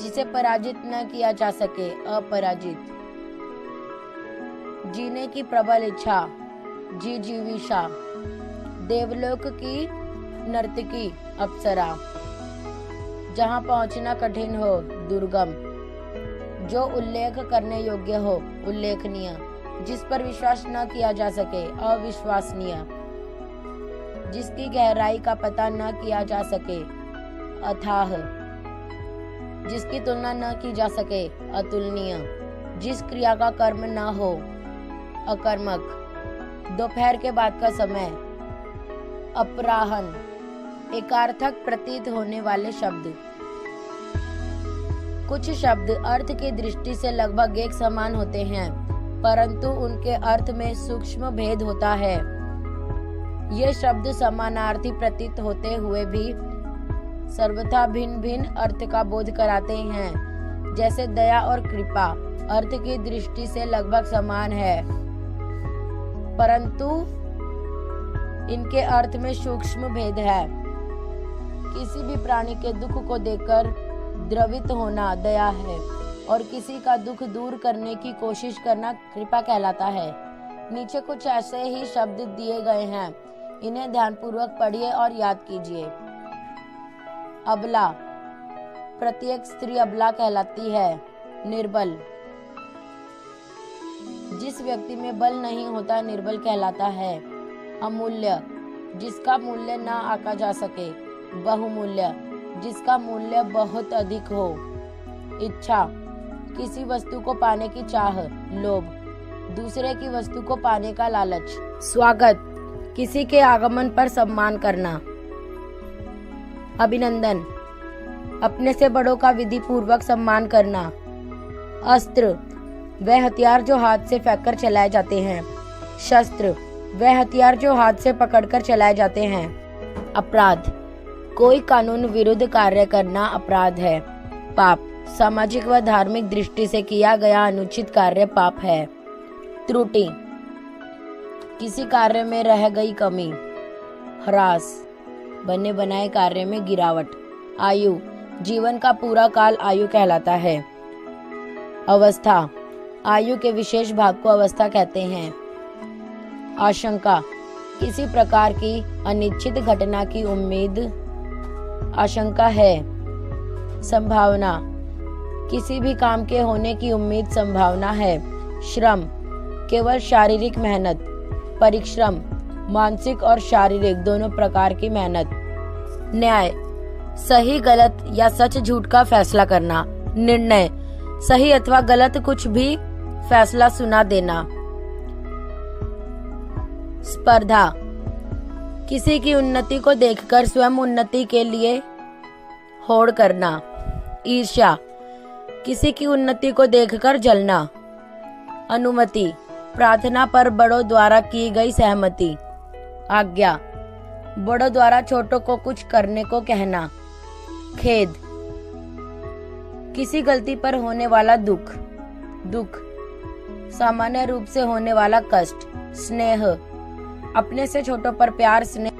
जिसे पराजित न किया जा सके, अपराजित। जीने की प्रबल इच्छा, जिजीविषा। देवलोक की नर्तकी, अप्सरा। जहां पहुंचना कठिन हो, दुर्गम। जो उल्लेख करने योग्य हो, उल्लेखनीय। जिस पर विश्वास न किया जा सके, अविश्वसनीय। जिसकी गहराई का पता न किया जा सके, अथाह। जिसकी तुलना न की जा सके, अतुलनीय। जिस क्रिया का कर्म न हो, अकर्मक। दोपहर के बाद का समय, अपराह्न। एकार्थक प्रतीत होने वाले शब्द। कुछ शब्द अर्थ की दृष्टि से लगभग एक समान होते हैं, परंतु उनके अर्थ में सूक्ष्म भेद होता है। ये शब्द समानार्थी प्रतीत होते हुए भी सर्वथा भिन्न भिन्न अर्थ का बोध कराते हैं। जैसे दया और कृपा अर्थ की दृष्टि से लगभग समान है, परंतु इनके अर्थ में सूक्ष्म भेद है। किसी भी प्राणी के दुख को देखकर द्रवित होना दया है, और किसी का दुख दूर करने की कोशिश करना कृपा कहलाता है। नीचे कुछ ऐसे ही शब्द दिए गए हैं, इन्हें ध्यानपूर्वक पढ़िए और याद कीजिए। अबला, प्रत्येक स्त्री अबला कहलाती है। निर्बल, जिस व्यक्ति में बल नहीं होता निर्बल कहलाता है। अमूल्य, जिसका मूल्य ना आंका जा सके। बहुमूल्य, जिसका मूल्य बहुत अधिक हो। इच्छा, किसी वस्तु को पाने की चाह, लोभ। दूसरे की वस्तु को पाने का लालच। स्वागत, किसी के आगमन पर सम्मान करना। अभिनंदन, अपने से बड़ों का विधि पूर्वक सम्मान करना। अस्त्र, वह हथियार जो हाथ से फेंककर चलाए जाते हैं। शस्त्र, वह हथियार जो हाथ से पकड़कर चलाए जाते हैं। अपराध, कोई कानून विरुद्ध कार्य करना अपराध है। पाप, सामाजिक व धार्मिक दृष्टि से किया गया अनुचित कार्य पाप है। त्रुटि, किसी कार्य में रह गई कमी। ह्रास, बने बनाए कार्य में गिरावट। आयु, जीवन का पूरा काल आयु कहलाता है। अवस्था, आयु के विशेष भाग को अवस्था कहते हैं। आशंका, किसी प्रकार की अनिश्चित घटना की उम्मीद, आशंका है। संभावना, किसी भी काम के होने की उम्मीद, संभावना है। श्रम, केवल शारीरिक मेहनत। परिश्रम, मानसिक और शारीरिक दोनों प्रकार की मेहनत। न्याय, सही गलत या सच झूठ का फैसला करना। निर्णय, सही अथवा गलत कुछ भी फैसला सुना देना। स्पर्धा, किसी की उन्नति को देखकर स्वयं उन्नति के लिए होड़ करना। ईर्ष्या, किसी की उन्नति को देखकर जलना। अनुमति, प्रार्थना पर बड़ों द्वारा की गई सहमति। आज्ञा, बड़ों द्वारा छोटों को कुछ करने को कहना। खेद, किसी गलती पर होने वाला दुख। दुख, सामान्य रूप से होने वाला कष्ट। स्नेह, अपने से छोटों पर प्यार स्नेह।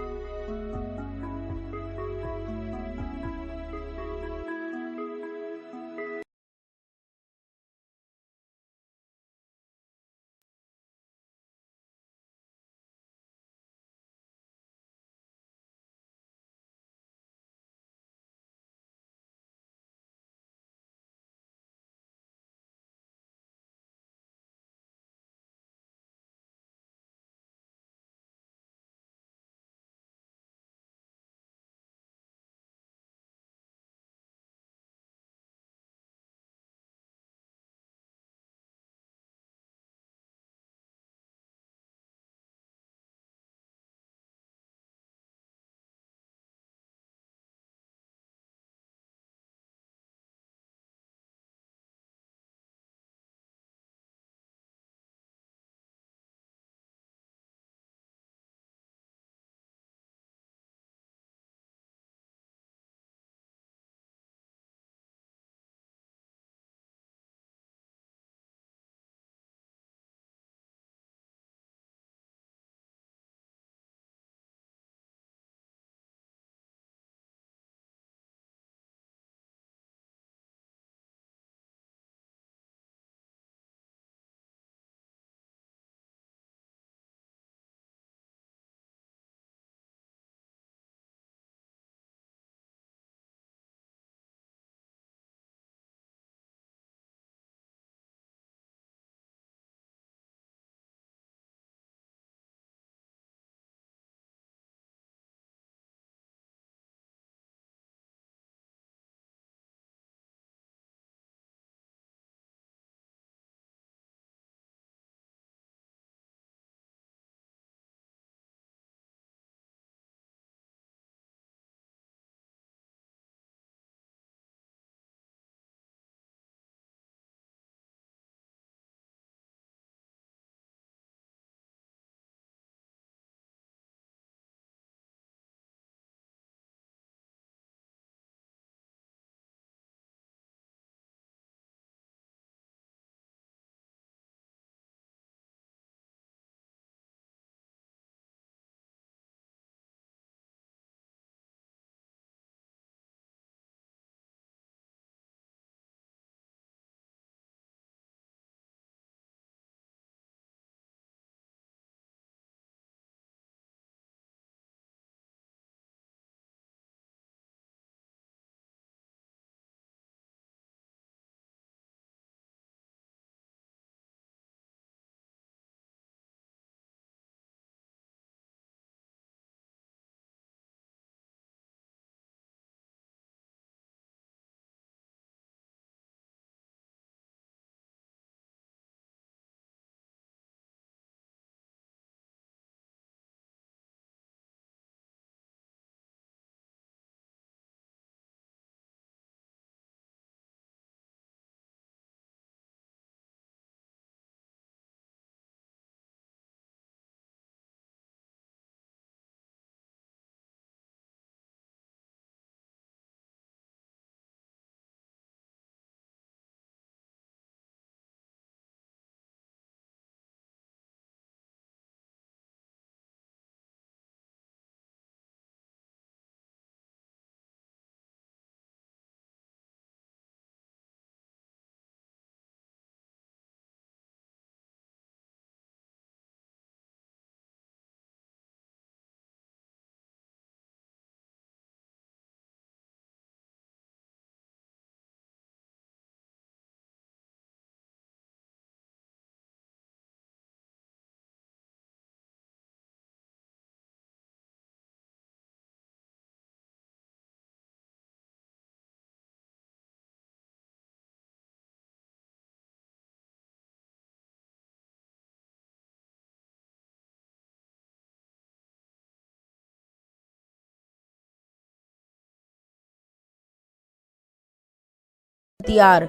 इख्तियार,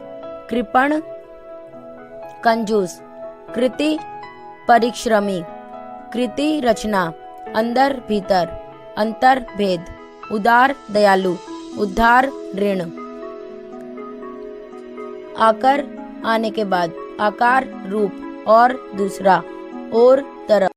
कृपण कंजूस, कृति परिश्रमी, कृति रचना, अंदर भीतर, अंतर भेद, उदार दयालु, उद्धार ऋण। आकर आने के बाद, आकार रूप, और दूसरा, और तरफ।